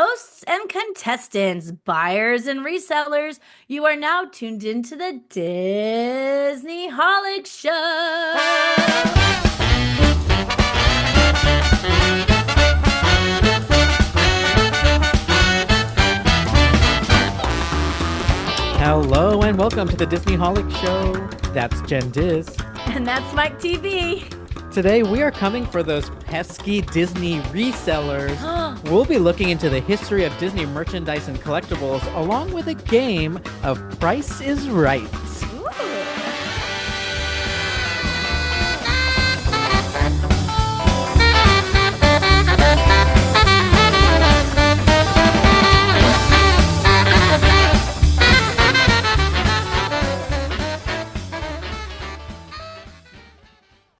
Hosts and contestants, buyers and resellers, you are now tuned into the Disney Holic Show. Hello and welcome to the Disney Holic Show. That's Jen Diz. And that's Mike TV. Today we are coming for those pesky Disney resellers. We'll be looking into the history of Disney merchandise and collectibles along with a game of Price is Right.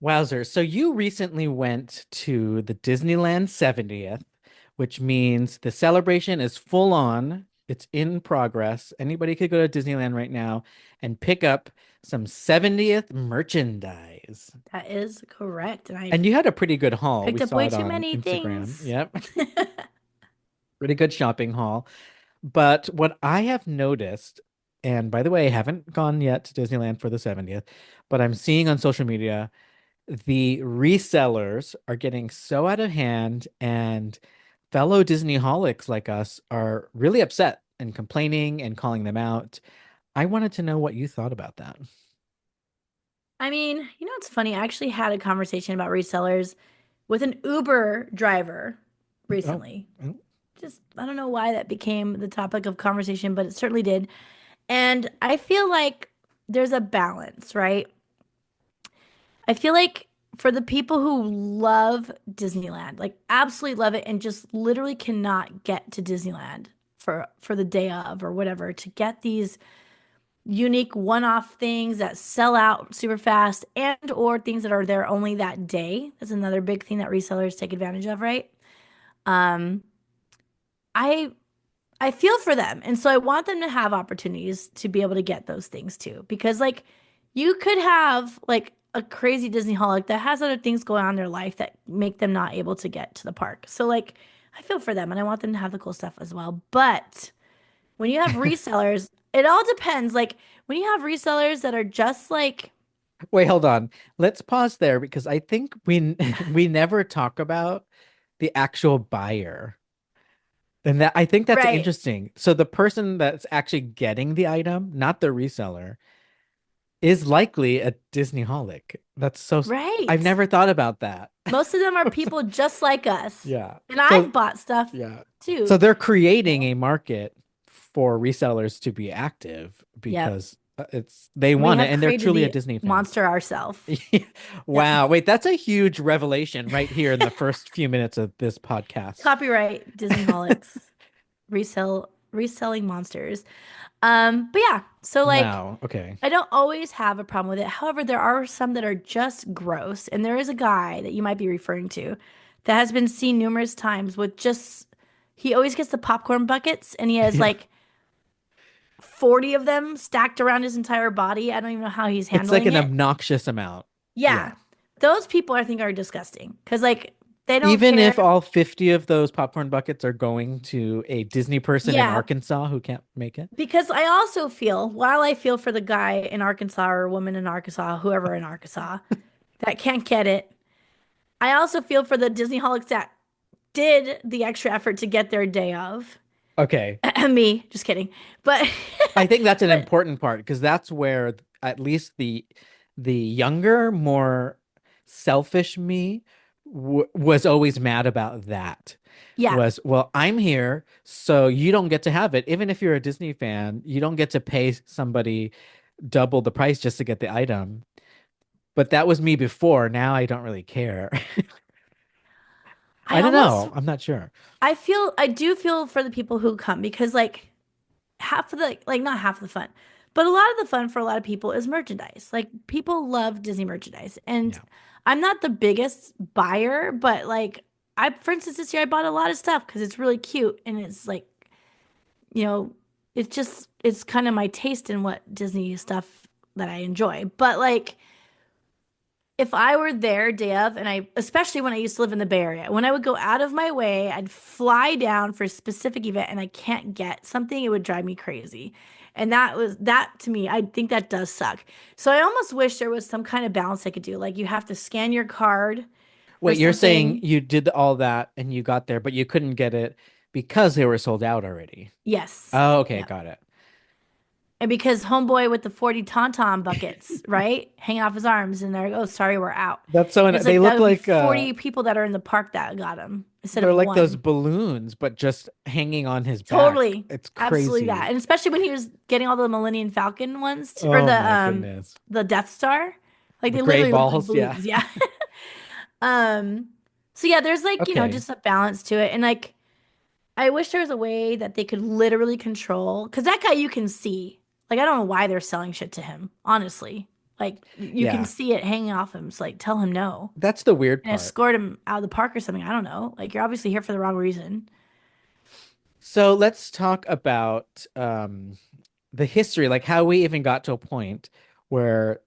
Wowzer. So you recently went to the Disneyland 70th, which means the celebration is full on. It's in progress. Anybody could go to Disneyland right now and pick up some 70th merchandise. That is correct. And I And you had a pretty good haul. picked We up saw way it too on many Instagram. things. Yep. Pretty good shopping haul. But what I have noticed, and by the way, I haven't gone yet to Disneyland for the 70th, but I'm seeing on social media the resellers are getting so out of hand, and fellow Disneyholics like us are really upset and complaining and calling them out. I wanted to know what you thought about that. I mean, it's funny. I actually had a conversation about resellers with an Uber driver Oh, recently. oh, Just, I don't know why that became the topic of conversation, but it certainly did. And I feel like there's a balance, right? I feel like for the people who love Disneyland, like absolutely love it and just literally cannot get to Disneyland for the day of or whatever, to get these unique one-off things that sell out super fast and or things that are there only that day. That's another big thing that resellers take advantage of, right? Um, I I feel for them. And so I want them to have opportunities to be able to get those things too. Because like you could have like a crazy Disney holic that has other things going on in their life that make them not able to get to the park. So like I feel for them and I want them to have the cool stuff as well. But when you have resellers, it all depends. Like when you have resellers that are just like, wait, hold on. Let's pause there because I think we we never talk about the actual buyer. And that I think that's right, interesting. So the person that's actually getting the item, not the reseller, is likely a Disneyholic. I've right. never thought about that. Most of them are people just like us. Yeah. And I've So bought stuff yeah. So too. they're creating a market for resellers to be active Yep. because they We want it have and they're created truly a the Disney fan. monster ourselves. Yep. Wow. Wait, that's a huge revelation right here in the first few minutes of this podcast. Copyright Disney Holics. Reselling monsters. But yeah, so like Wow. Okay. I don't always have a problem with it. However, there are some that are just gross. And there is a guy that you might be referring to that has been seen numerous times with just he always gets the popcorn buckets and he has Yeah. like 40 of them stacked around his entire body. I don't even know how he's It's like handling an it. obnoxious amount. Yeah. Yeah. Those people I think are disgusting because like they don't Even care. if all 50 of those popcorn buckets are going to a Disney person in Yeah, Arkansas who can't make it. because I also feel, while I feel for the guy in Arkansas or woman in Arkansas, whoever in Arkansas that can't get it, I also feel for the Disney holics that did the extra effort to get their day of. Okay. Me, just kidding. But I think that's an but important part because that's where at least the younger, more selfish me w was always mad about that. yeah, Was, well, I'm here, so you don't get to have it. Even if you're a Disney fan, you don't get to pay somebody double the price just to get the item. But that was me before. Now I don't really care. I I don't almost know. I'm not sure. I do feel for the people who come because like half of the like not half of the fun, but a lot of the fun for a lot of people is merchandise. Like people love Disney merchandise. And Yeah. I'm not the biggest buyer, but like I for instance this year I bought a lot of stuff because it's really cute and it's like, you know, it's kind of my taste in what Disney stuff that I enjoy. But like if I were there day of, and I, especially when I used to live in the Bay Area, when I would go out of my way, I'd fly down for a specific event and I can't get something, it would drive me crazy. And that to me, I think that does suck. So I almost wish there was some kind of balance I could do. Like you have to scan your card or Wait, you're saying something. you did all that and you got there, but you couldn't get it because they were sold out already. Yes. Oh, okay, Yep. got it. And because homeboy with the 40 Tauntaun buckets, right? Hanging off his arms and they're like, oh, sorry, we're out. That's so, It's they like that look would be like 40 people that are in the park that got him instead they're of like those one. balloons, but just hanging on his back. Totally. It's Absolutely that. crazy. And especially when he was getting all the Millennium Falcon ones or Oh my goodness. the Death Star. Like The they gray literally look like balls, yeah. balloons. Yeah. Um so yeah, there's like, Okay. just a balance to it. And like I wish there was a way that they could literally control because that guy you can see. Like I don't know why they're selling shit to him, honestly. Like you can Yeah. see it hanging off him. It's like tell him no That's the weird and part. escort him out of the park or something. I don't know. Like you're obviously here for the wrong reason. So let's talk about the history, like how we even got to a point where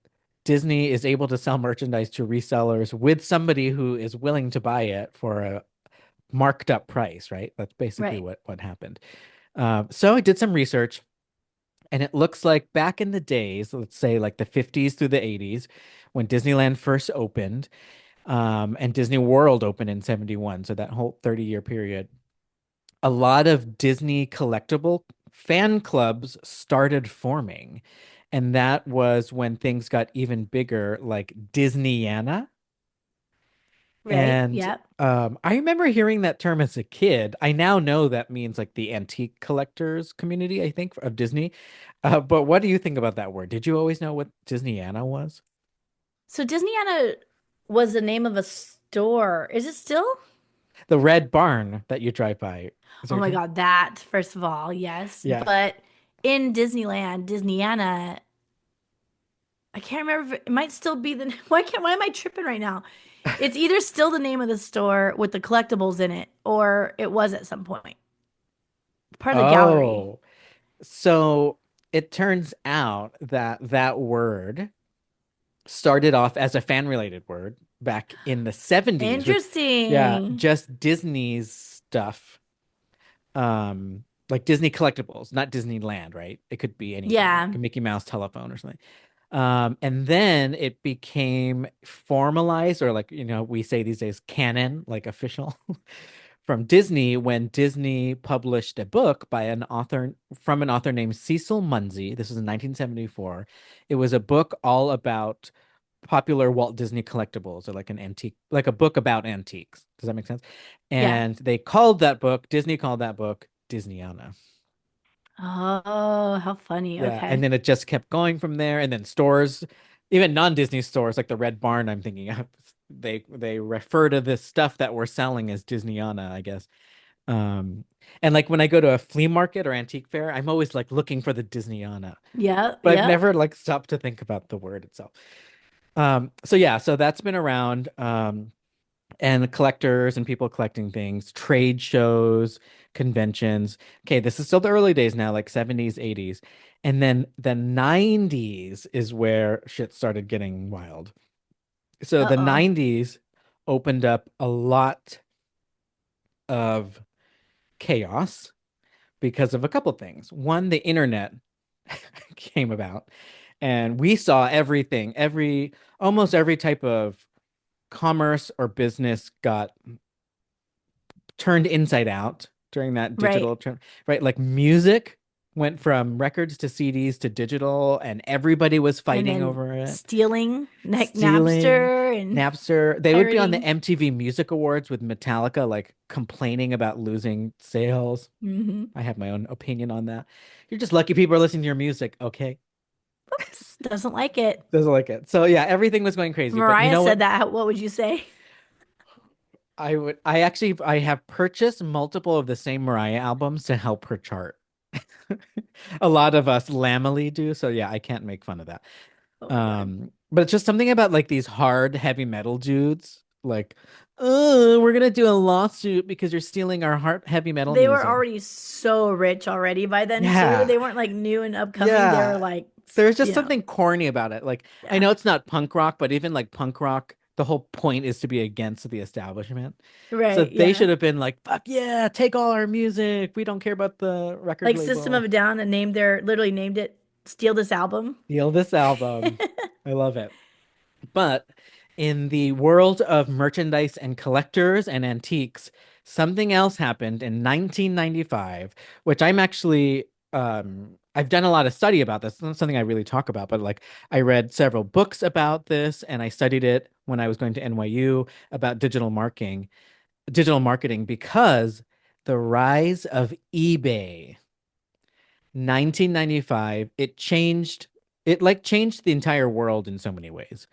Disney is able to sell merchandise to resellers with somebody who is willing to buy it for a marked up price, right? That's basically Right. what happened. So I did some research, and it looks like back in the days, let's say like the 50s through the 80s, when Disneyland first opened, and Disney World opened in 71, so that whole 30-year period, a lot of Disney collectible fan clubs started forming. And that was when things got even bigger, like Disneyana. Right. And Yep. I remember hearing that term as a kid. I now know that means like the antique collectors community, I think, of Disney. But what do you think about that word? Did you always know what Disneyana was? So Disneyana was the name of a store. Is it still? The red barn that you drive by. Is that Oh what my you're God, that, first of all, yes. Yeah. But in Disneyland, Disneyana, I can't remember if it might still be the why am I tripping right now? It's either still the name of the store with the collectibles in it, or it was at some point. Part of the gallery. Oh, so it turns out that that word started off as a fan related word back in the 70s with, yeah, Interesting. just Disney's stuff. Like Disney collectibles, not Disneyland, right? It could be anything, like Yeah. a Mickey Mouse telephone or something. And then it became formalized, or like, we say these days, canon, like official, from Disney when Disney published a book by an author named Cecil Munsey. This was in 1974. It was a book all about popular Walt Disney collectibles, or like an antique, like a book about antiques. Does that make sense? Yeah. And Disney called that book Disneyana. Oh, how funny. Yeah, and Okay. then it just kept going from there. And then stores, even non-Disney stores like the Red Barn, I'm thinking of, they refer to this stuff that we're selling as Disneyana, I guess. Um, and like when I go to a flea market or antique fair, I'm always like looking for the Disneyana, Yep. but I've Yep. never like stopped to think about the word itself. So yeah, so that's been around. And collectors and people collecting things, trade shows, conventions. Okay, this is still the early days now, like 70s, 80s. And then the 90s is where shit started getting wild. So the Uh-oh. 90s opened up a lot of chaos because of a couple things. One, the internet came about, and we saw everything, almost every type of commerce or business got turned inside out during that Right. digital trend, right? Like music went from records to CDs to digital, and everybody was And fighting then over it. stealing, like Stealing, Napster and Napster. They would be on the pirating. MTV Music Awards with Metallica, like complaining about losing sales. Hmm. I have my own opinion on that. You're just lucky people are listening to your music. Okay. Oops, doesn't like it. Doesn't like it. So yeah, everything was going If crazy. But you Mariah know said what? that, what would you say? I have purchased multiple of the same Mariah albums to help her chart. A lot of us Lamely do, so yeah, I can't make fun of that. Oh my God. But it's just something about like these hard heavy metal dudes, like we're gonna do a lawsuit because you're stealing our heart heavy metal They were music. already so rich already by then too. Yeah. They weren't like new and upcoming. They were Yeah. like, There's just you know, something corny about it. Like, I yeah. know it's not punk rock, but even like punk rock, the whole point is to be against the establishment. So Right, they yeah. should have been like, fuck yeah, take all our music. We don't care about the record Like System of label. a Down and named their literally named it Steal This Album. Steal this album. I love it. But in the world of merchandise and collectors and antiques, something else happened in 1995, which I'm actually I've done a lot of study about this. It's not something I really talk about, but like I read several books about this and I studied it when I was going to NYU about digital marketing because the rise of eBay, 1995, it like changed the entire world in so many ways.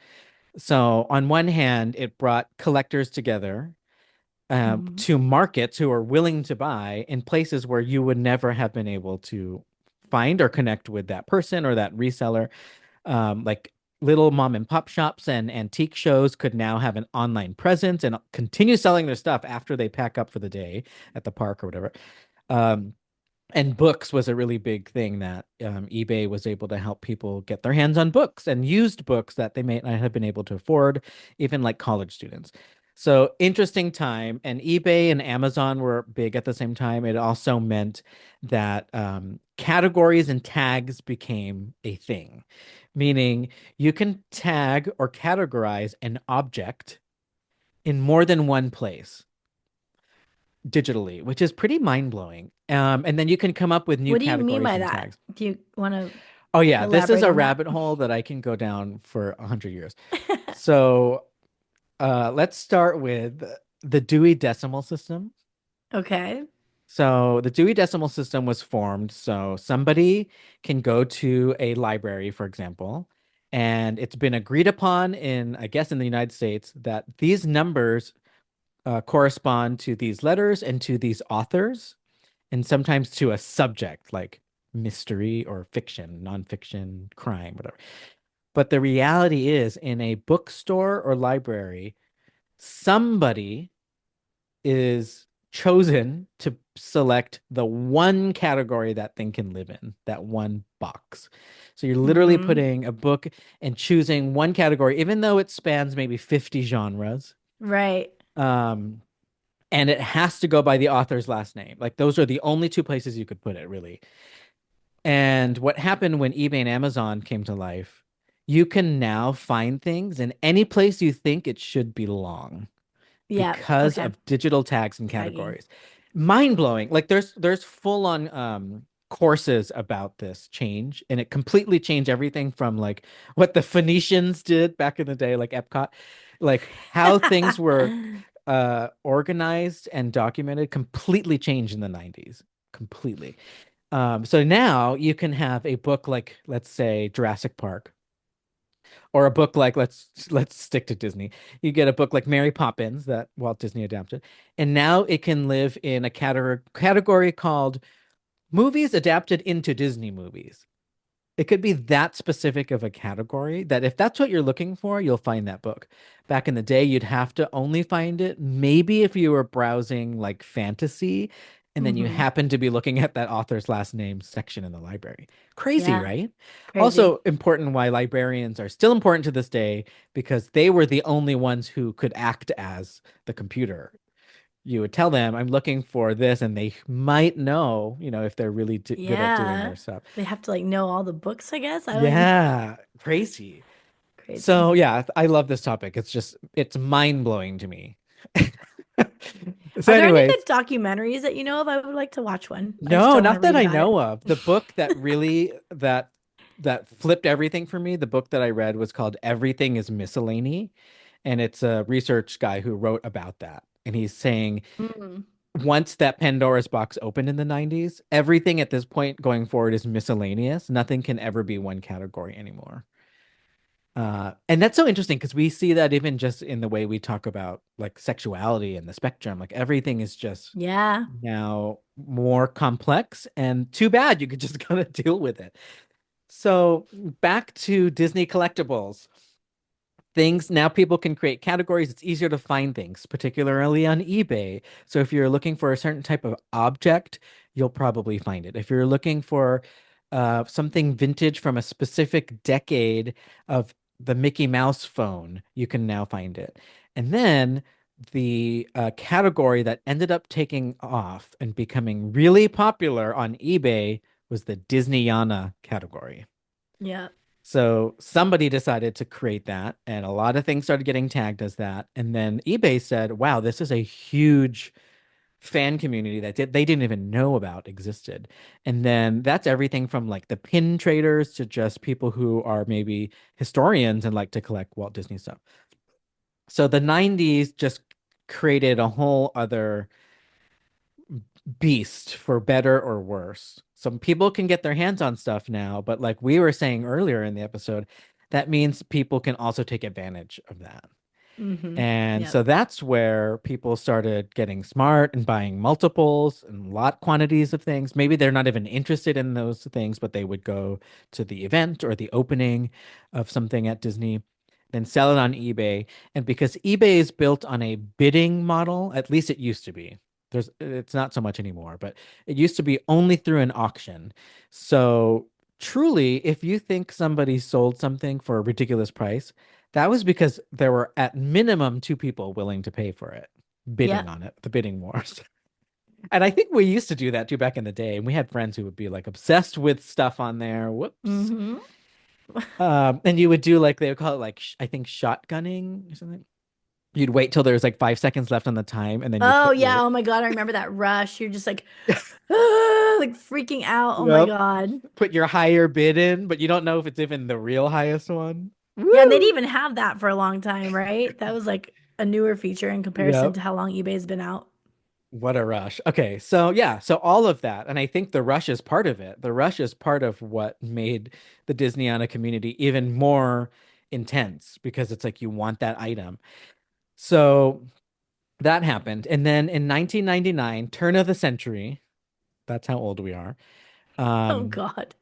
So on one hand, it brought collectors together Mhm. to markets who are willing to buy in places where you would never have been able to find or connect with that person or that reseller. Like little mom and pop shops and antique shows could now have an online presence and continue selling their stuff after they pack up for the day at the park or whatever. Um, and books was a really big thing that eBay was able to help people get their hands on books and used books that they may not have been able to afford, even like college students. So interesting time. And eBay and Amazon were big at the same time. It also meant that categories and tags became a thing, meaning you can tag or categorize an object in more than one place digitally, which is pretty mind blowing. And then you can come up with new What do you mean categories by and that? tags. Do you want to Oh yeah, this is elaborate a on that? rabbit hole that I can go down for 100 years. So let's start with the Dewey Decimal System. Okay. So the Dewey Decimal System was formed so somebody can go to a library, for example, and it's been agreed upon in, I guess, in the United States that these numbers correspond to these letters and to these authors and sometimes to a subject like mystery or fiction, nonfiction, crime, whatever. But the reality is, in a bookstore or library, somebody is chosen to select the one category that thing can live in, that one box. So you're literally Hmm. putting a book and choosing one category, even though it spans maybe 50 genres. Right. Um, and it has to go by the author's last name. Like those are the only two places you could put it, really. And what happened when eBay and Amazon came to life, you can now find things in any place you think it should belong Yeah. because Okay. of digital tags and Tagging. categories. Mind blowing. Like there's full on courses about this change, and it completely changed everything from like what the Phoenicians did back in the day, like Epcot, like how things were organized and documented completely changed in the 90s. Completely. So now you can have a book like, let's say, Jurassic Park, or a book like let's stick to Disney. You get a book like Mary Poppins that Walt Disney adapted, and now it can live in a category called movies adapted into Disney movies. It could be that specific of a category that if that's what you're looking for, you'll find that book. Back in the day, you'd have to only find it maybe if you were browsing like fantasy and then you Hmm. happen to be looking at that author's last name section in the library. Crazy, Yeah. right? Crazy. Also important why librarians are still important to this day because they were the only ones who could act as the computer. You would tell them, I'm looking for this, and they might know, if they're really good at doing Yeah. their stuff. They have to like know all the books, I guess. I don't even Yeah, crazy. crazy. So yeah, I love this topic. It's mind blowing to me. So, Are there any anyways, good documentaries that you know of? I would like to watch one. I just no, don't want to not that read I about it. know of. The book that really that flipped everything for me, the book that I read was called Everything is Miscellany, and it's a research guy who wrote about that. And he's saying Mm. once that Pandora's box opened in the 90s, everything at this point going forward is miscellaneous. Nothing can ever be one category anymore. And that's so interesting because we see that even just in the way we talk about like sexuality and the spectrum, like everything is just Yeah. now more complex and too bad you could just kind of deal with it. So back to Disney collectibles. things now people can create categories. It's easier to find things, particularly on eBay. So if you're looking for a certain type of object, you'll probably find it. If you're looking for something vintage from a specific decade of the Mickey Mouse phone, you can now find it. And then the category that ended up taking off and becoming really popular on eBay was the Disneyana category. Yeah. So somebody decided to create that, and a lot of things started getting tagged as that. And then eBay said, "Wow, this is a huge fan community that they didn't even know about existed." And then that's everything from like the pin traders to just people who are maybe historians and like to collect Walt Disney stuff. So the 90s just created a whole other beast for better or worse. Some people can get their hands on stuff now, but like we were saying earlier in the episode, that means people can also take advantage of that. Mm-hmm. And Yep. so that's where people started getting smart and buying multiples and lot quantities of things. Maybe they're not even interested in those things, but they would go to the event or the opening of something at Disney, then sell it on eBay. And because eBay is built on a bidding model, at least it used to be. It's not so much anymore, but it used to be only through an auction. So truly, if you think somebody sold something for a ridiculous price, that was because there were at minimum two people willing to pay for it, bidding Yep. on it, the bidding wars. And I think we used to do that too back in the day. And we had friends who would be like obsessed with stuff on there. Whoops. Mm-hmm. And you would do like they would call it like I think shotgunning or something. You'd wait till there was like 5 seconds left on the time, and then you Oh put yeah. your Oh my God. I remember that rush. You're just like, like freaking out. Oh my yep, God. put your higher bid in, but you don't know if it's even the real highest one. Yeah, and they didn't Woo! even have that for a long time, right? That was like a newer feature in comparison Yep. to how long eBay's been out. What a rush. Okay, so yeah, so all of that, and I think the rush is part of it. The rush is part of what made the Disneyana community even more intense because it's like you want that item. So that happened. And then in 1999, turn of the century, that's how old we are. Oh Um, God.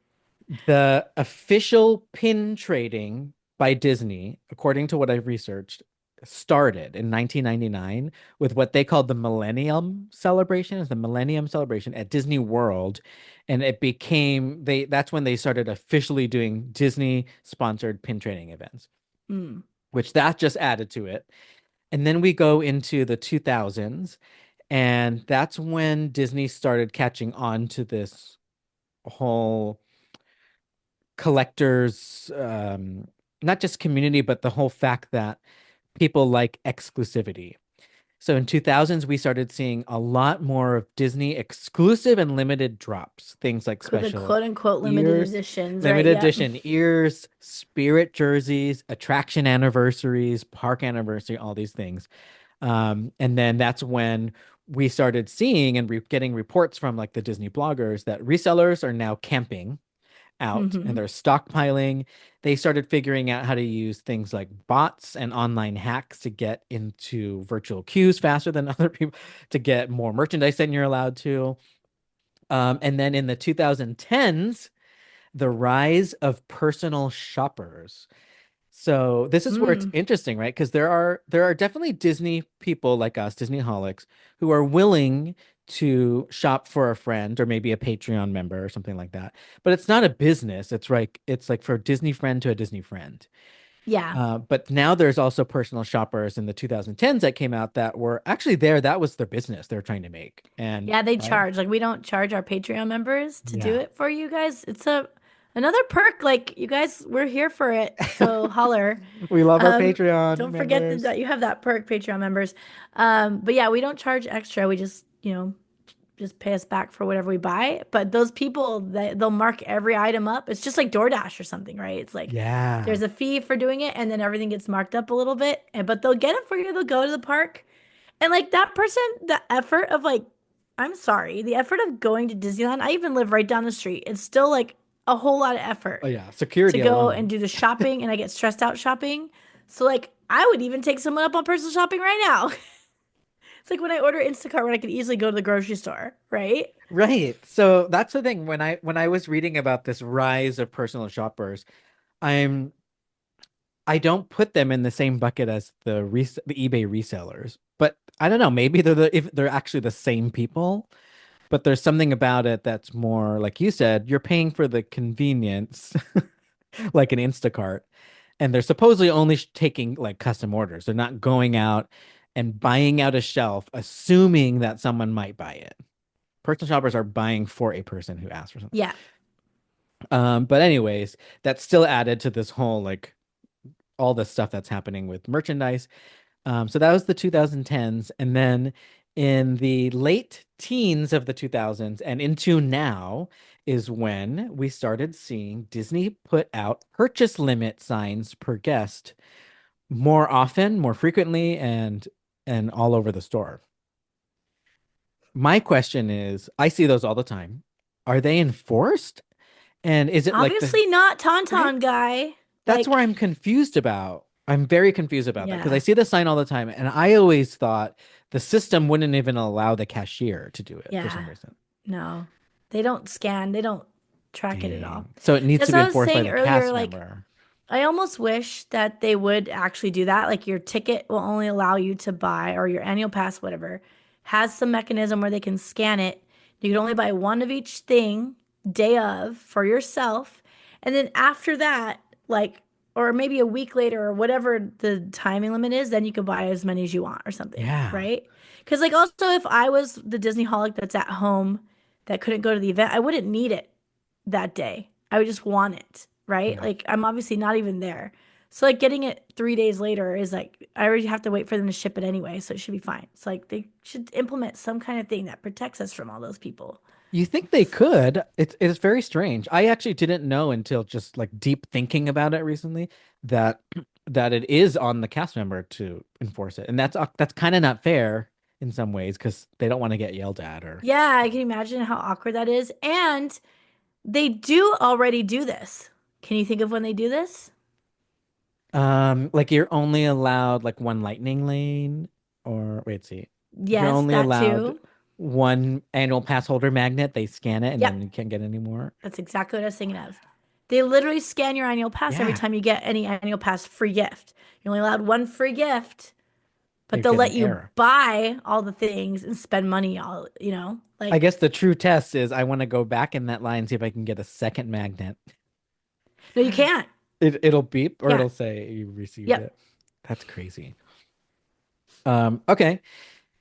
The official pin trading by Disney, according to what I've researched, started in 1999 with what they called the Millennium Celebration, is the Millennium Celebration at Disney World, and it became that's when they started officially doing Disney sponsored pin trading events, Mm. which that just added to it. And then we go into the 2000s, and that's when Disney started catching on to this whole collectors not just community but the whole fact that people like exclusivity. So in 2000s we started seeing a lot more of Disney exclusive and limited drops, things like The special quote unquote limited ears, editions, right? limited Yep. edition ears, spirit jerseys, attraction anniversaries, park anniversary, all these things. And then that's when we started seeing and getting reports from like the Disney bloggers that resellers are now camping out and Hmm. they're stockpiling. They started figuring out how to use things like bots and online hacks to get into virtual queues faster than other people to get more merchandise than you're allowed to. And then in the 2010s, the rise of personal shoppers. So this is where it's Mm. interesting, right? Because there are definitely Disney people like us, Disneyholics, who are willing to shop for a friend or maybe a Patreon member or something like that. But it's not a business. It's like for a Disney friend to a Disney friend. Yeah. But now there's also personal shoppers in the 2010s that came out that were actually there. That was their business they're trying to make. And Yeah, they right? charge. Like we don't charge our Patreon members to do Yeah. it for you guys. It's a another perk. Like you guys, we're here for it. So holler. We love our Um, Patreon don't forget members. that you have that perk, Patreon members. But yeah, we don't charge extra. We just, just pay us back for whatever we buy. But those people that they'll mark every item up. It's just like DoorDash or something, right? It's like Yeah. there's a fee for doing it, and then everything gets marked up a little bit. And but they'll get it for you. They'll go to the park. And like that person, the effort of like, I'm sorry, the effort of going to Disneyland, I even live right down the street. It's still like a whole lot of Oh effort yeah. to Security go and alone. do the shopping, and I get stressed out shopping. So like I would even take someone up on personal shopping right now. It's like when I order Instacart when I could easily go to the grocery store, right? Right. So that's the thing. When I was reading about this rise of personal shoppers, I'm I don't put them in the same bucket as the eBay resellers. But I don't know, maybe if they're actually the same people, but there's something about it that's more like you said, you're paying for the convenience, like an Instacart, and they're supposedly only taking like custom orders. They're not going out and buying out a shelf, assuming that someone might buy it. Personal shoppers are buying for a person who asks for something. Yeah. But anyways, that's still added to this whole like all the stuff that's happening with merchandise. So that was the 2010s. And then in the late teens of the 2000s and into now is when we started seeing Disney put out purchase limit signs per guest more often, more frequently, and all over the store. My question is, I see those all the time. Are they enforced? And is it like the Obviously not right? Tauntaun guy. That's where Like, I'm confused about. I'm very confused about that because I yeah. see the sign all the time, and I always thought the system wouldn't even allow the cashier to do it for some Yeah. reason. No. They don't scan, they don't track it at all. Dang. So it needs to That's be what I was enforced by saying the earlier. cast Like, member. I almost wish that they would actually do that. Like your ticket will only allow you to buy, or your annual pass, whatever, has some mechanism where they can scan it. You can only buy one of each thing day of for yourself. And then after that, like, or maybe a week later or whatever the timing limit is, then you can buy as many as you want or something, Yeah. right? Because, like, also, if I was the Disney holic that's at home that couldn't go to the event, I wouldn't need it that day. I would just want it, right? Yeah. Like I'm obviously not even there. So like getting it 3 days later is like I already have to wait for them to ship it anyway, so it should be fine. It's like they should implement some kind of thing that protects us from all those people. You think they could? It's very strange. I actually didn't know until just like deep thinking about it recently that that it is on the cast member to enforce it. And that's kind of not fair in some ways because they don't want to get yelled at or Yeah, I can imagine how awkward that is. And they do already do this. Can you think of when they do this? like you're only allowed like one lightning lane, or wait, see. You're Yes, only that allowed too. one annual pass holder magnet. They scan it and then Yep, you can't get any more. that's exactly what I was thinking of. They literally scan your annual pass every Yeah. time you get any annual pass free gift. You're only allowed one free gift. Or But you they'll get let an you error. buy all the things and spend money all, I like guess the true test is I want to go back in that line and see if I can get a second magnet. no, you can't. It'll beep or Can't. it'll say you received Yep. it. That's crazy. Okay.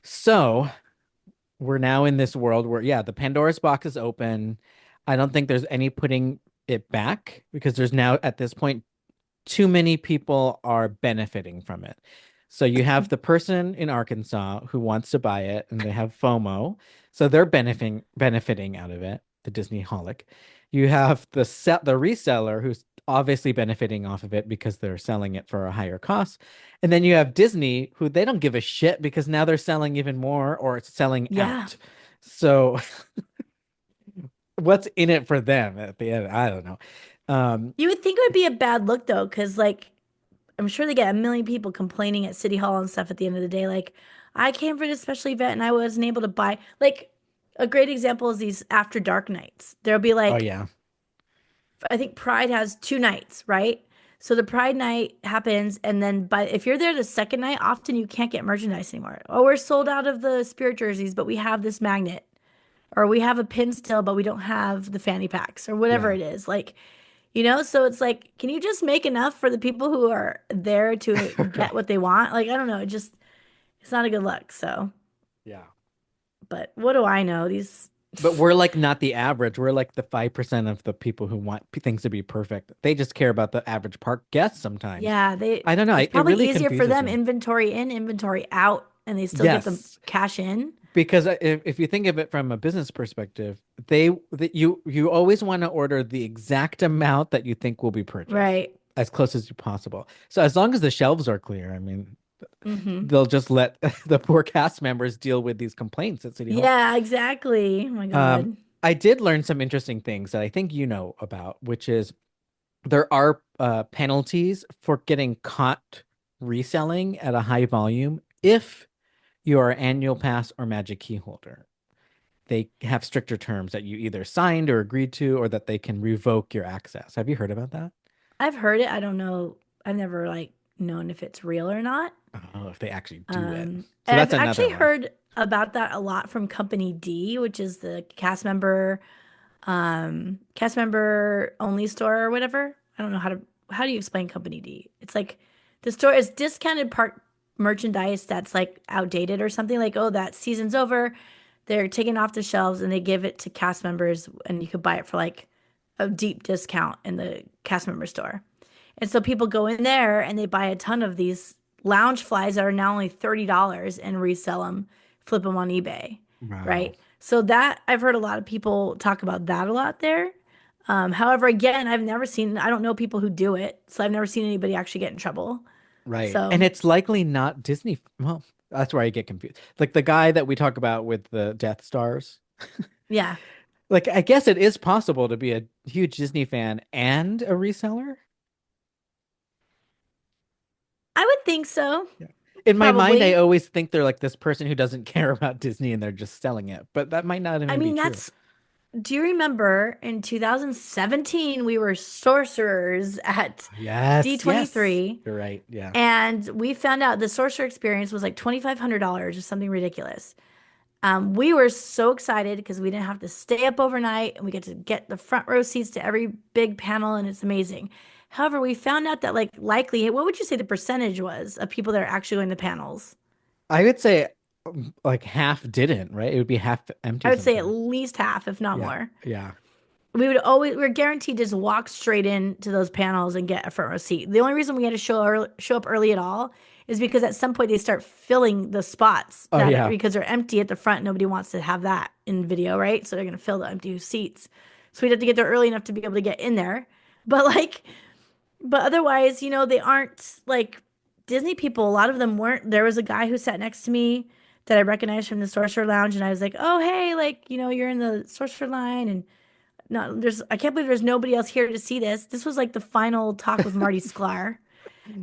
So we're now in this world where, yeah, the Pandora's box is open. I don't think there's any putting it back because there's now at this point too many people are benefiting from it. So you have the person in Arkansas who wants to buy it and they have FOMO. So they're benefiting out of it, the Disney holic. You have the reseller who's obviously benefiting off of it because they're selling it for a higher cost. And then you have Disney who they don't give a shit because now they're selling even more or it's selling Yeah. out. So what's in it for them at the end? I don't know. Um, You would think it would be a bad look though, because like I'm sure they get a million people complaining at City Hall and stuff at the end of the day. Like, I came for this special event and I wasn't able to buy. Like, a great example is these after dark nights. There'll be oh like, yeah. I think Pride has 2 nights, right? So the Pride night happens, and then if you're there the second night, often you can't get merchandise anymore. Oh, we're sold out of the spirit jerseys, but we have this magnet. Or we have a pin still, but we don't have the fanny packs or whatever Yeah. it is. Like, so it's like, can you just make enough for the people who are there to get Right. what they want? Like, I don't know. It's not a good look. So, Yeah. but what do I know? These, But we're like not the average. We're like the 5% of the people who want things to be perfect. They just care about the average park guest sometimes. yeah, I don't know. it's It probably really easier for confuses them me. inventory in, inventory out, and they still get the Yes, cash in. because if you think of it from a business perspective, you always want to order the exact amount that you think will be purchased Right. as close as possible. So as long as the shelves are clear, I mean, Mm-hmm. they'll just let the poor cast members deal with these complaints at City Hall. Yeah, exactly. Oh my Um, God. I did learn some interesting things that I think you know about, which is there are penalties for getting caught reselling at a high volume if you are an annual pass or magic key holder. They have stricter terms that you either signed or agreed to, or that they can revoke your access. Have you heard about that? I've heard it. I don't know. I've never like known if it's real or not. Oh, if they actually do it. So And that's I've another actually one. heard about that a lot from Company D, which is the cast member only store or whatever. I don't know how do you explain Company D? It's like the store is discounted part merchandise that's like outdated or something like, oh, that season's over. They're taken off the shelves and they give it to cast members and you could buy it for like a deep discount in the cast member store. And so people go in there and they buy a ton of these lounge flies that are now only $30 and resell them, flip them on eBay, Wow. right? So that I've heard a lot of people talk about that a lot there. However, again, I don't know people who do it, so I've never seen anybody actually get in trouble. Right. And So it's likely not Disney. Well, that's where I get confused. Like the guy that we talk about with the Death Stars. yeah, Like, I guess it is possible to be a huge Disney fan and a reseller. I would think so, Yeah. In my mind, I probably. always think they're like this person who doesn't care about Disney and they're just selling it, but that might not I even be mean, true. do you remember in 2017 we were sorcerers at Yes, yes. D23 You're right. Yeah. and we found out the sorcerer experience was like $2,500 or something ridiculous. We were so excited because we didn't have to stay up overnight and we get to get the front row seats to every big panel and it's amazing. However, we found out that like likely, what would you say the percentage was of people that are actually going to panels? I would say like half didn't, right? It would be half I empty would say at sometimes. least half, if not Yeah. more. Yeah. We were guaranteed to just walk straight into those panels and get a front row seat. The only reason we had to show up early at all is because at some point they start filling the spots Oh, yeah. because they're empty at the front. Nobody wants to have that in video, right? So they're going to fill the empty seats. So we'd have to get there early enough to be able to get in there. But like, but otherwise, they aren't like Disney people. A lot of them weren't. There was a guy who sat next to me that I recognized from the Sorcerer Lounge, and I was like, "Oh, hey, like, you're in the Sorcerer line, and no, I can't believe there's nobody else here to see this. This was like the final talk with Marty Sklar,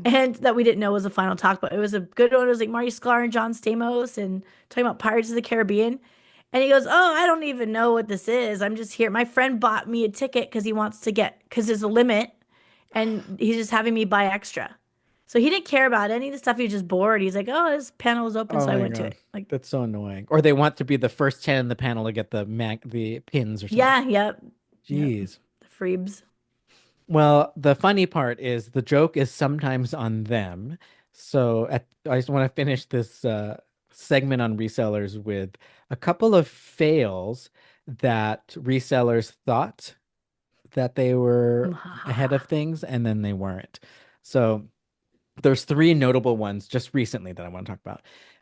and that we didn't know was the final talk, but it was a good one. It was like Marty Sklar and John Stamos and talking about Pirates of the Caribbean. And he goes, "Oh, I don't even know what this is. I'm just here. My friend bought me a ticket because he wants to because there's a limit, and he's just having me buy extra." So he didn't care about any of the stuff. He was just bored. He's like, "Oh, this panel is open," Oh so I my went to God. it. Like, That's so annoying. Or they want to be the first 10 in the panel to get the pins or something. yeah, yep, yep. Jeez. The Freebs. Well, the funny part is the joke is sometimes on them. I just want to finish this segment on resellers with a couple of fails that resellers thought that they were ahead of things and then they weren't. So there's three notable ones just recently that I want to talk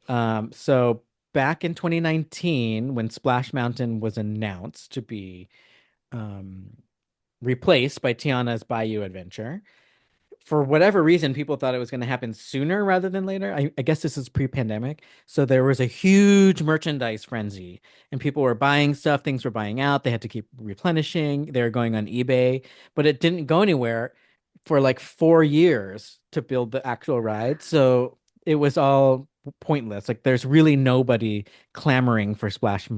about. So back in 2019, when Splash Mountain was announced to be um, replaced by Tiana's Bayou Adventure, for whatever reason, people thought it was going to happen sooner rather than later. I guess this is pre-pandemic. So there was a huge merchandise frenzy, and people were buying stuff, things were buying out. They had to keep replenishing. They were going on eBay, but it didn't go anywhere for like 4 years to build the actual ride. So it was all pointless. Like there's really nobody clamoring for Splash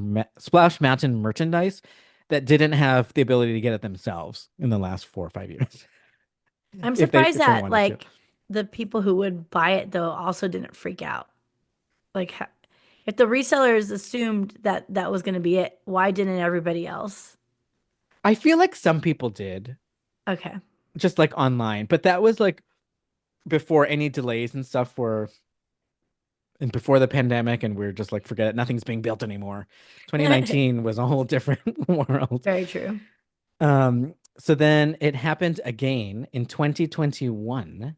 Mountain merchandise that didn't have the ability to get it themselves in the last 4 or 5 years I'm if they surprised if they that wanted to. like the people who would buy it though also didn't freak out. Like if the resellers assumed that that was going to be it, why didn't everybody else? I feel like some people did, Okay. just like online, but that was like before any delays and stuff were and before the pandemic and we're just like forget it, nothing's being built anymore. 2019 was a whole different world. Very true. So then it happened again in 2021.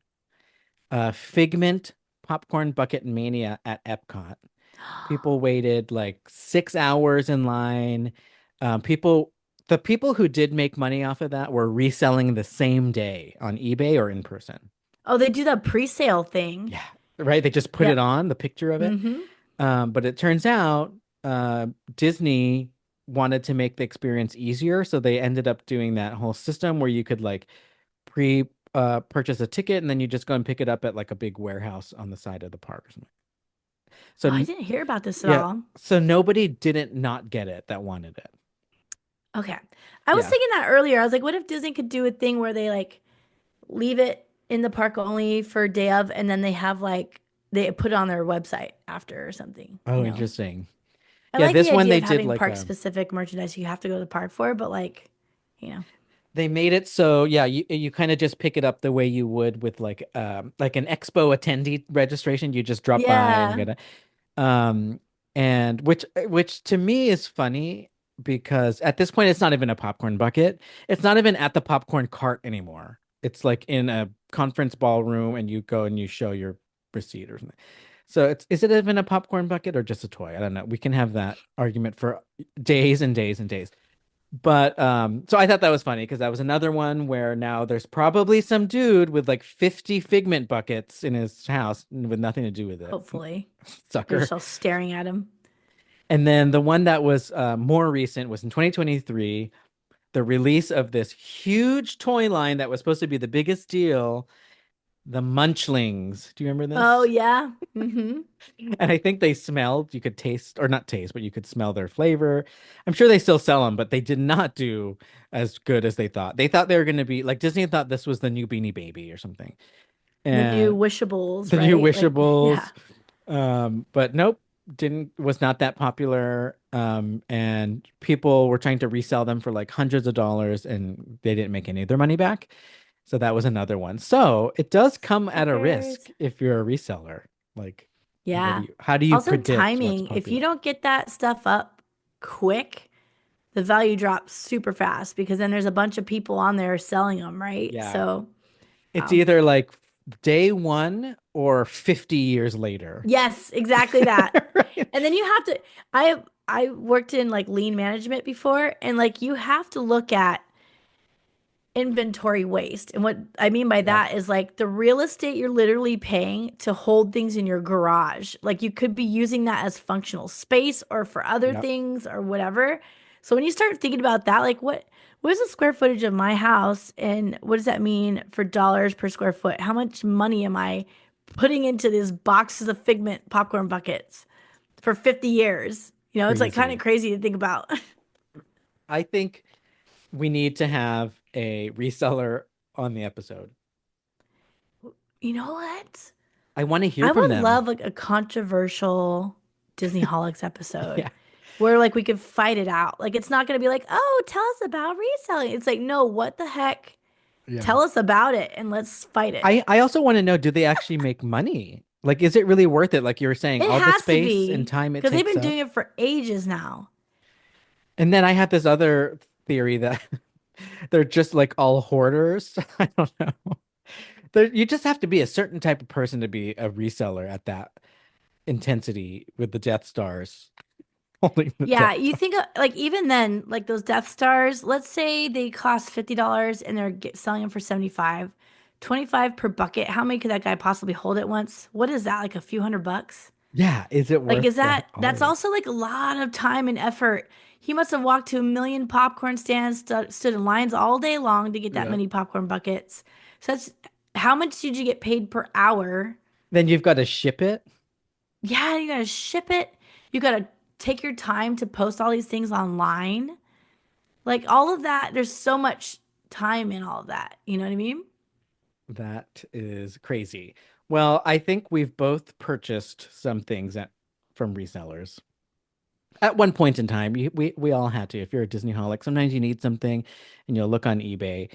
Figment Popcorn Bucket Mania at Epcot. People waited like 6 hours in line. The people who did make money off of that were reselling the same day on eBay or in person. Oh, they do that pre-sale thing. Yeah, right. They just put it Yep. on the picture of it. Mm-hmm. But it turns out Disney wanted to make the experience easier, so they ended up doing that whole system where you could like pre purchase a ticket and then you just go and pick it up at like a big warehouse on the side of the park or something. So Oh, I didn't hear about this at yeah, all. so nobody didn't not get it that wanted it. Okay. I was Yeah. thinking that earlier. I was like, what if Disney could do a thing where they like leave it? in the park only for day of, and then they have like they put it on their website after or something, Oh, interesting. I Yeah, like this the one idea they of did having like park specific merchandise you have to go to the park for, but like, you know. they made it so yeah, you kind of just pick it up the way you would with like an expo attendee registration. You just drop by and Yeah, get it. Um, and which to me is funny because at this point it's not even a popcorn bucket. It's not even at the popcorn cart anymore. It's like in a conference ballroom and you go and you show your receipt or something. So it's is it even a popcorn bucket or just a toy? I don't know. We can have that argument for days and days and days. But so I thought that was funny because that was another one where now there's probably some dude with like 50 figment buckets in his house with nothing to do with it. hopefully. They're Sucker. just all staring at him. And then the one that was more recent was in 2023, the release of this huge toy line that was supposed to be the biggest deal, the Munchlings. Do you remember Oh this? yeah. Mm-hmm. And I think they smelled, you could taste, or not taste, but you could smell their flavor. I'm sure they still sell them, but they did not do as good as they thought. They thought they were going to be like Disney thought this was the new Beanie Baby or something. The new And wishables, the new right? Like, yeah. Wishables. But nope, didn't was not that popular. And people were trying to resell them for like hundreds of dollars, and they didn't make any of their money back. So that was another one. So it does come at a Suckers. risk if you're a reseller. Like, Yeah. how do you Also predict what's timing. If you popular? don't get that stuff up quick, the value drops super fast because then there's a bunch of people on there selling them, right? Yeah. So, It's wow. either like day one or 50 years later. Yes, exactly that. Right? And then you have to I worked in like lean management before and like you have to look at inventory waste. And what I mean by Yeah. that is like the real estate you're literally paying to hold things in your garage. Like you could be using that as functional space or for other Yep. things or whatever. So when you start thinking about that, like what is the square footage of my house and what does that mean for dollars per square foot? How much money am I putting into these boxes of Figment popcorn buckets for 50 years? You know, it's like kind of Crazy. crazy to think about. I think we need to have a reseller on the episode. You know what? I want to hear I from would them. love like a controversial Disney Holics episode Yeah. where like we could fight it out. Like it's not going to be like, "Oh, tell us about reselling." It's like, "No, what the heck? Yeah. Tell us about it and let's fight it." I also want to know, do they actually make money? Like, is it really worth it? Like you were saying, It all the has to space and be time it because they've takes been up. doing it for ages now. And then I have this other theory that they're just like all hoarders. I don't know. You just have to be a certain type of person to be a reseller at that intensity with the Death Stars holding the Yeah, Death you Star. think like even then, like those Death Stars, let's say they cost $50 and they're selling them for 75, 25 per bucket. How many could that guy possibly hold at once? What is that? Like a few hundred bucks? Yeah, is it Like, worth is that all that's of it? also like a lot of time and effort. He must have walked to a million popcorn stands, stood in lines all day long to get that Yeah. many popcorn buckets. So that's how much did you get paid per hour? Then you've got to ship it. Yeah, you gotta ship it. You gotta take your time to post all these things online. Like all of that, there's so much time in all of that. You know what I mean? That is crazy. Well, I think we've both purchased some things from resellers. At one point in time, we all had to. If you're a Disney holic, sometimes you need something and you'll look on eBay.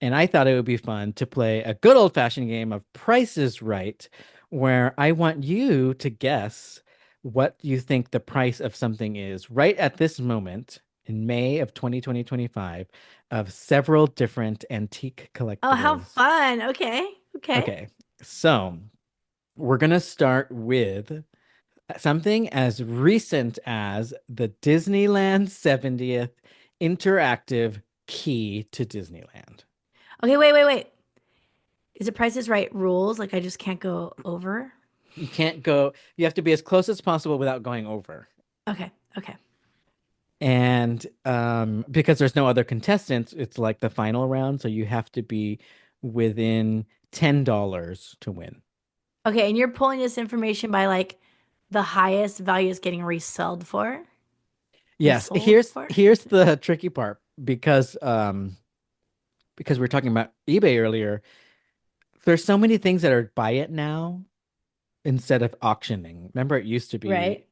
And I thought it would be fun to play a good old-fashioned game of Price is Right, where I want you to guess what you think the price of something is right at this moment in May of 2025 of several different antique Oh, how collectibles. fun. Okay. Okay. Okay, so we're gonna start with something as recent as the Disneyland 70th interactive key to Disneyland. Okay, wait. Is it Price is Right rules? Like I just can't go over? You can't go, you have to be as close as possible without going over. Okay. Okay. And because there's no other contestants, it's like the final round, so you have to be within $10 to win. Okay, and you're pulling this information by like the highest value is getting resold for, Yes, resold here's for. here's the tricky part because we were talking about eBay earlier. there's so many things that are buy it now instead of auctioning. Remember, it used to be, Right?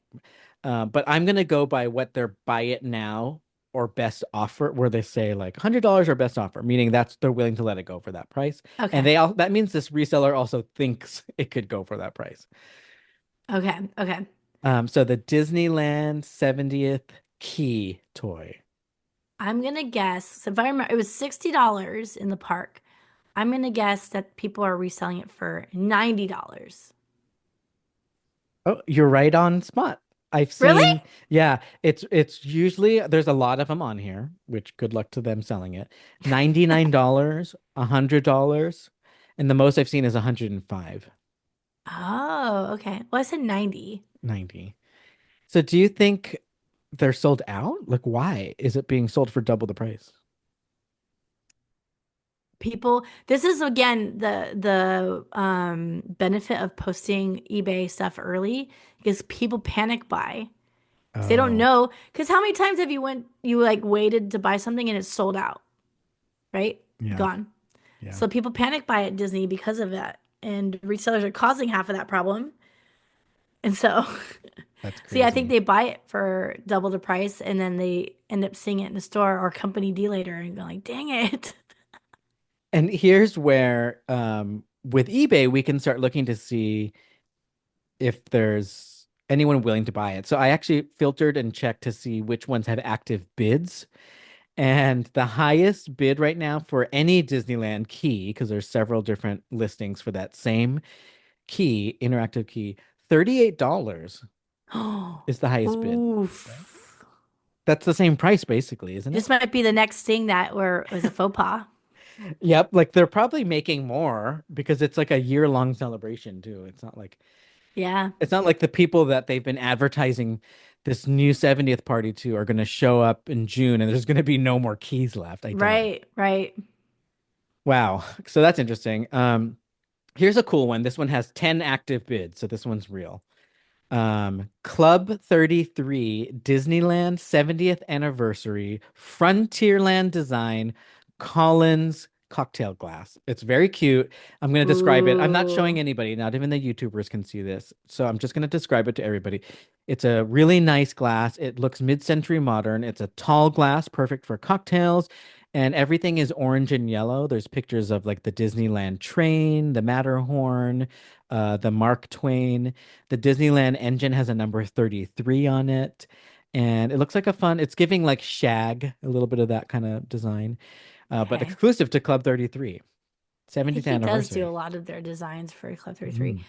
but I'm gonna go by what their buy it now or best offer, where they say like $100 or best offer, meaning that's they're willing to let it go for that price. And Okay. they all that means this reseller also thinks it could go for that price. Okay. Okay. So the Disneyland 70th key toy. I'm gonna guess. So if I remember, it was $60 in the park. I'm gonna guess that people are reselling it for $90. Oh, you're right on spot. I've Really? seen, yeah, it's usually there's a lot of them on here, which good luck to them selling it. $99, $100, and the most I've seen is 105, Oh, okay. Well, I said 90. 90. So do you think they're sold out? Like why is it being sold for double the price? People, this is again the benefit of posting eBay stuff early because people panic buy because they don't Oh, know. Because how many times have you like waited to buy something and it's sold out, right? yeah, Gone. yeah. So people panic buy at Disney because of that, and resellers are causing half of that problem. And so, That's so yeah, I think crazy. they buy it for double the price, and then they end up seeing it in the store or company D later and go like, "Dang it!" And here's where with eBay we can start looking to see if there's anyone willing to buy it. So I actually filtered and checked to see which ones have active bids. And the highest bid right now for any Disneyland key, because there's several different listings for that same key, interactive key, $38 Oh, is the highest bid. Right. oof. That's the same price basically, isn't it? This might be the next thing that where was a faux pas. Yep, like they're probably making more because it's like a year-long celebration too. Yeah, It's not like the people that they've been advertising this new 70th party to are going to show up in June and there's going to be no more keys left. I doubt it. right, right. Wow. So that's interesting. Here's a cool one. This one has 10 active bids, so this one's real. Club 33 Disneyland 70th anniversary Frontierland design Collins cocktail glass. It's very cute. I'm going to describe it. I'm not showing Ooh, anybody, not even the YouTubers can see this. So I'm just going to describe it to everybody. It's a really nice glass. It looks mid-century modern. It's a tall glass, perfect for cocktails. And everything is orange and yellow. There's pictures of like the Disneyland train, the Matterhorn, the Mark Twain. The Disneyland engine has a number 33 on it. And it looks like it's giving like shag, a little bit of that kind of design, but okay. exclusive to Club 33, I think 70th he does do a anniversary. lot of their designs for Club 33. Mm,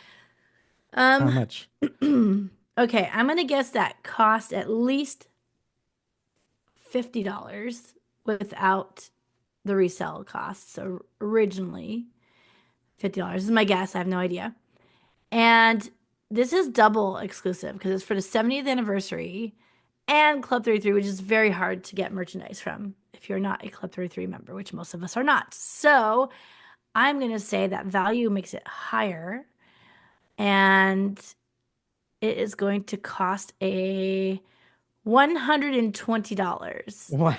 how Um, much? okay, I'm gonna guess that cost at least $50 without the resale costs. So originally $50. This is my guess. I have no idea. And this is double exclusive because it's for the 70th anniversary and Club 33, which is very hard to get merchandise from if you're not a Club 33 member, which most of us are not. So I'm going to say that value makes it higher and it is going to cost a $120. Wow.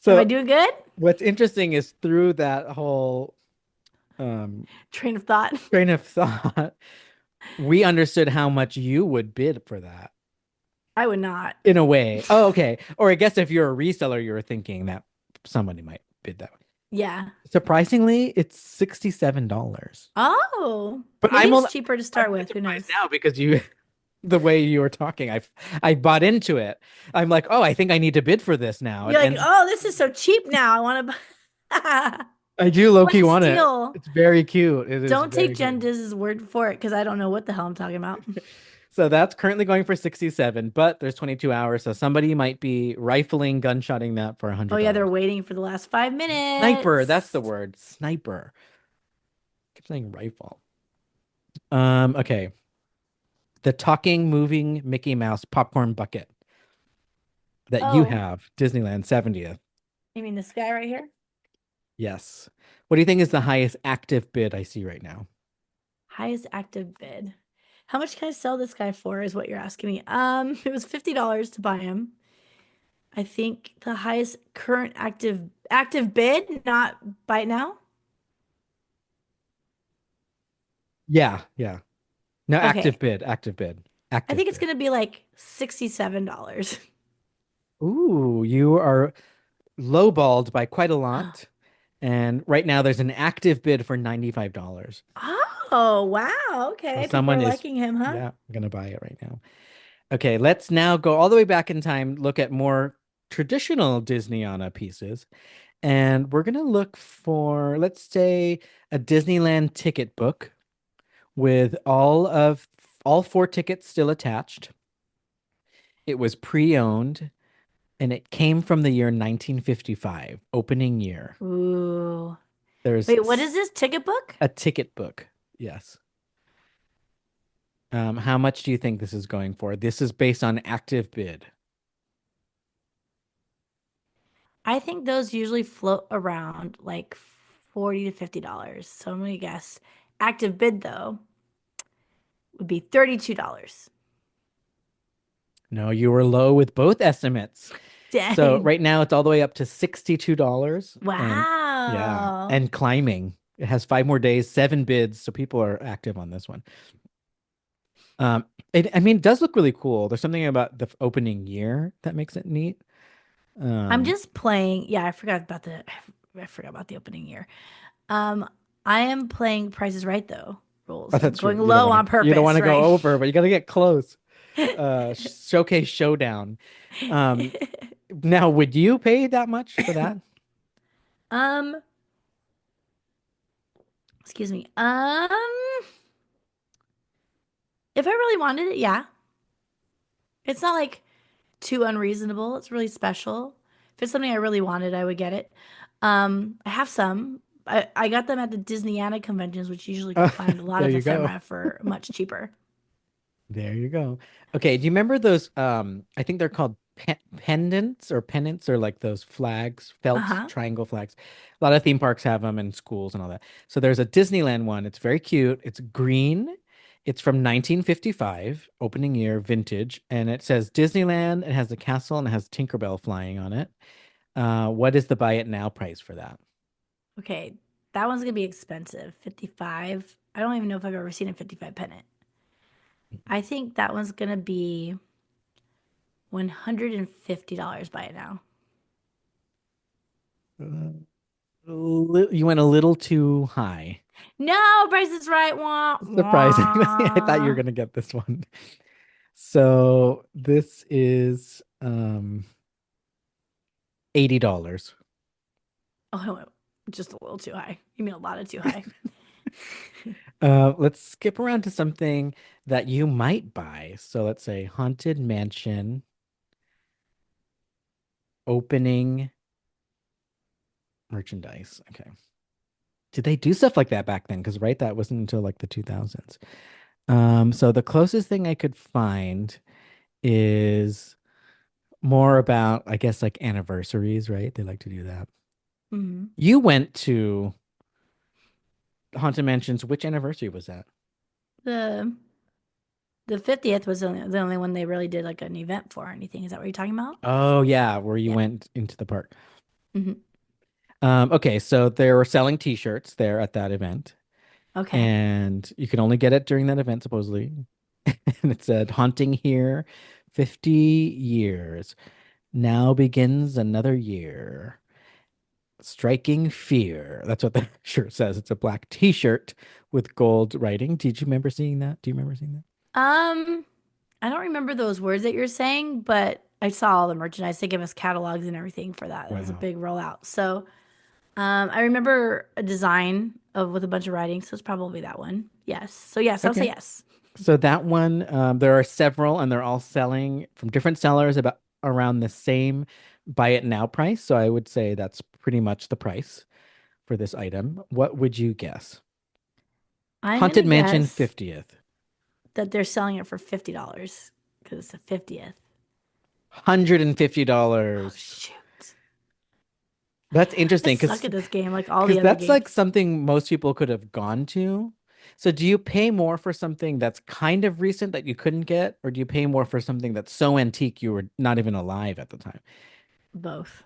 Am I So doing good? what's interesting is through that whole um, Train of thought. train of thought, we understood how much you would bid for that I would not. in a way. Oh, okay. Or I guess if you're a reseller, you were thinking that somebody might bid that way. Yeah. Surprisingly, it's $67. Oh, But maybe it's cheaper to I'm start only with. Who surprised knows? now because you the way you were talking. I bought into it. I'm like, oh, I think I need to bid for this now. You're like, And oh, this is so cheap now. I want to buy. I do low What key a want it. steal. It's very cute. It is Don't take very cute. Jen Diz's word for it because I don't know what the hell I'm talking about. So that's currently going for 67, but there's 22 hours, so somebody might be rifling, gunshotting that for Oh, yeah, they're $100. waiting for the last five Sniper, that's the minutes. word. Sniper. I keep saying rifle. Okay. The talking, moving Mickey Mouse popcorn bucket that you Oh, have, Disneyland 70th. you mean this guy right here? Yes. What do you think is the highest active bid I see right now? Highest active bid. How much can I sell this guy for is what you're asking me. It was $50 to buy him. I think the highest current active bid, not buy it now. Yeah, yeah. No, Okay. I active think it's bid. gonna be like $67. Ooh, you are lowballed by quite a lot. And right now there's an active bid for $95. Oh, wow. So Okay. People are someone is, liking him, huh? yeah, gonna buy it right now. Okay, let's now go all the way back in time, look at more traditional Disneyana pieces. And we're gonna look for, let's say, a Disneyland ticket book with all four tickets still attached. It was pre-owned and it came from the year 1955, opening year. Ooh. There's Wait, what is this ticket book? a ticket book. Yes. How much do you think this is going for? This is based on active bid. I think those usually float around like 40 to $50. So I'm gonna guess active bid though would be $32. No, you were low with both estimates. So Dang. right now it's all the way up to $62 and yeah, Wow. and climbing. It has 5 more days, 7 bids, so people are active on this one. Um, I mean, it does look really cool. There's something about the opening year that makes it neat. I'm Um, just playing. Yeah, I forgot about the opening year. Um, I am playing Price is Right though rules. oh, I'm that's true. going low on You don't want purpose, to go right? over, but you got to get close. Showcase Showdown. Um, Now, would you pay that much for that? Um, excuse me. If I really wanted it, yeah. It's not like too unreasonable. It's really special. If it's something I really wanted, I would get it. I have some. I got them at the Disneyana conventions, which you usually can Uh, find a lot there of you go. ephemera for much cheaper. There you go. Okay, do you remember those I think they're called pendants or like those flags, felt Uh-huh. triangle flags. A lot of theme parks have them and schools and all that. So there's a Disneyland one. It's very cute. It's green. It's from 1955, opening year, vintage, and it says Disneyland. It has the castle and it has Tinkerbell flying on it. What is the buy it now price for that? Okay. That one's gonna be expensive. 55. I don't even know if I've ever seen a 55 pennant. I think that one's gonna be $150 by it now. Uh, you went a little too high. No, Price is Right. Wah, Surprising. I thought you were wah. gonna get this one. So this is $80. Oh, I went just a little too high. You mean a lot of too high. Let's skip around to something that you might buy. So let's say Haunted Mansion opening merchandise. Okay. Did they do stuff like that back then? Because right, that wasn't until like the 2000s. So the closest thing I could find is more about, I guess, like anniversaries, right? They like to do that. Hmm. You went to Haunted Mansions. Which anniversary was that? The the 50th was the only one they really did like an event for or anything. Is that what you're talking about? Oh yeah, where you Yeah. went into the park. Hmm. Okay, so they were selling t-shirts there at that event, Okay. and you could only get it during that event, supposedly. And it said, "Haunting here, 50 years. Now begins another year. Striking fear." That's what the shirt says. It's a black t-shirt with gold writing. Did you remember seeing that? Do you remember seeing that? Um, I don't remember those words that you're saying, but I saw all the merchandise. They gave us catalogs and everything for that. That was a Wow. big rollout. So, I remember a design of with a bunch of writing, so it's probably that one. Yes. So yes, I'll say Okay. yes. So that one, there are several, and they're all selling from different sellers about around the same buy it now price. So I would say that's pretty much the price for this item. What would you guess? I'm Haunted gonna Mansion guess 50th. that they're selling it for $50 because it's the 50th. Oh $150. shoot. That's I interesting suck at this game like all the because other that's like games. something most people could have gone to. So do you pay more for something that's kind of recent that you couldn't get, or do you pay more for something that's so antique you were not even alive at the time? Both.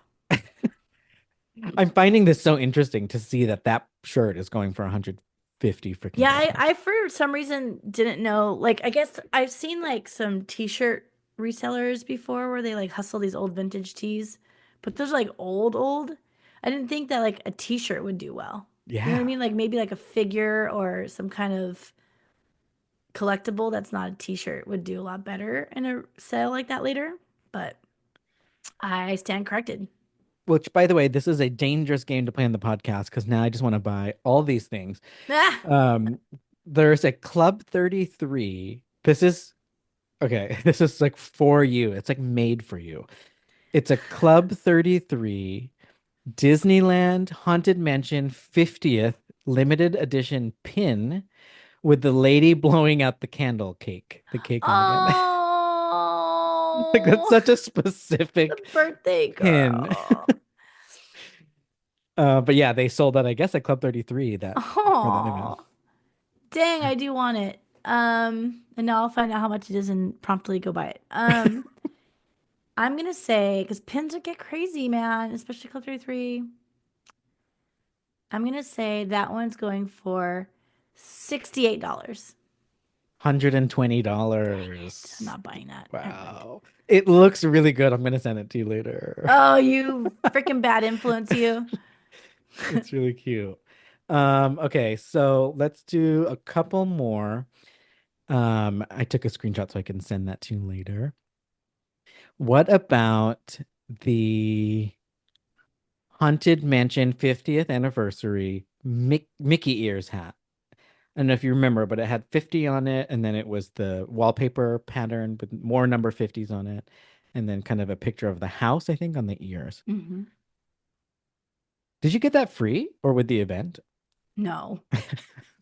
I'm finding this so interesting to see that that shirt is going for $150. 50 freaking Yeah, dollars. I for some reason didn't know. Like, I guess I've seen like some t-shirt resellers before where they like hustle these old vintage tees, but those are like old. I didn't think that like a t-shirt would do well. You know what I Yeah. mean? Like maybe like a figure or some kind of collectible that's not a t-shirt would do a lot better in a sale like that later. But I stand corrected. Which, by the way, this is a dangerous game to play on the podcast because now I just want to buy all these things. Ah! Um, there's a Club 33. This is okay. This is like for you. It's like made for you. It's a Club 33 Disneyland Haunted Mansion 50th limited edition pin with the lady blowing out the candle cake, the cake on the end. Like that's Oh, such a the specific birthday pin. girl. But yeah, they sold that, I guess, at Club 33 that for that event. Oh, dang, I do want it. And now I'll find out how much it is and promptly go buy it. I'm gonna say because pins would get crazy, man, especially Club 33. I'm gonna say that one's going for $68. Dang it. I'm $120. not buying that. Never mind. Wow. It looks really good. I'm gonna send it to you later. Oh, you freaking bad influence, you. It's really cute. Okay, so let's do a couple more. I took a screenshot so I can send that to you later. What about the Haunted Mansion 50th anniversary Mickey ears hat? I don't know if you remember, but it had 50 on it, and then it was the wallpaper pattern with more number 50s on it, and then kind of a picture of the house, I think, on the ears. Hmm. Did you get that free or with the event? No, I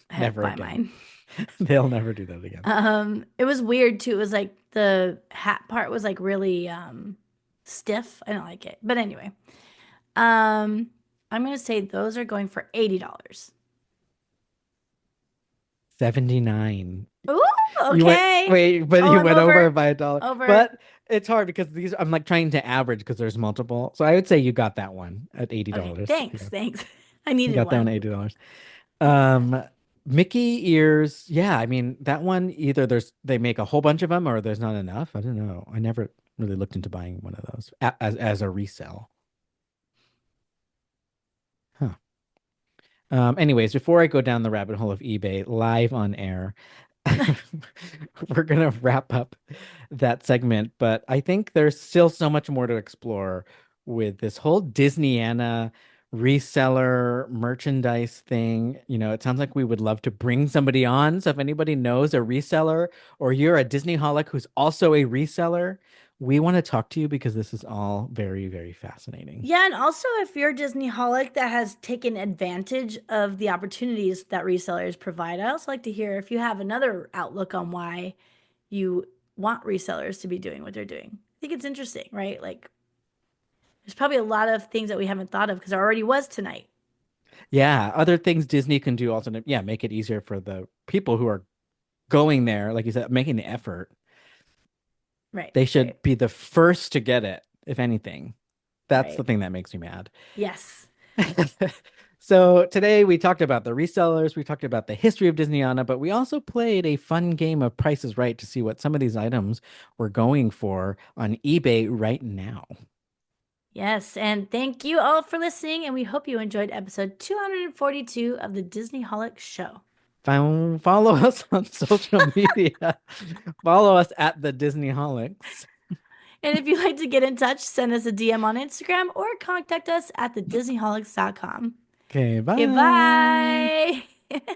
had to Never buy again. mine. They'll never do that again. It was weird too. It was like the hat part was like really stiff. I don't like it. But anyway, um I'm gonna say those are going for $80. 79. Ooh, You went, okay. wait, but Oh, you I'm went over over. by a dollar. Over. But it's hard because these, I'm like trying to average because there's multiple. So I would say you got that one at Okay, $80. thanks. Yeah, Thanks. I you needed got that one one. at $80. Um, Mickey ears. Yeah, I mean that one either they make a whole bunch of them or there's not enough. I don't know. I never really looked into buying one of those as a resale. Huh. Anyways, before I go down the rabbit hole of eBay live on air, we're gonna wrap up that segment, but I think there's still so much more to explore with this whole Disneyana reseller merchandise thing. You know, it sounds like we would love to bring somebody on. So if anybody knows a reseller or you're a Disneyholic who's also a reseller, we want to talk to you because this is all very, very fascinating. Yeah, and also if you're a Disneyholic that has taken advantage of the opportunities that resellers provide, I also like to hear if you have another outlook on why you want resellers to be doing what they're doing. I think it's interesting, right? Like there's probably a lot of things that we haven't thought of because there already was tonight. Yeah, other things Disney can do also, yeah, make it easier for the people who are going there, like you said, making the effort. Right, They right, should be the first to get it, if anything. That's the right. thing that makes me mad. Yes. So today we talked about the resellers, we talked about the history of Disneyana, but we also played a fun game of Price is Right to see what some of these items were going for on eBay right now. Yes. And thank you all for listening. And we hope you enjoyed episode 242 of the Disneyholic Show. Follow us on social media. Follow us at the Disneyholics. And if you'd like to get in touch, send us a DM on Instagram or contact us at thedisneyholics.com. Okay, Okay, bye. bye.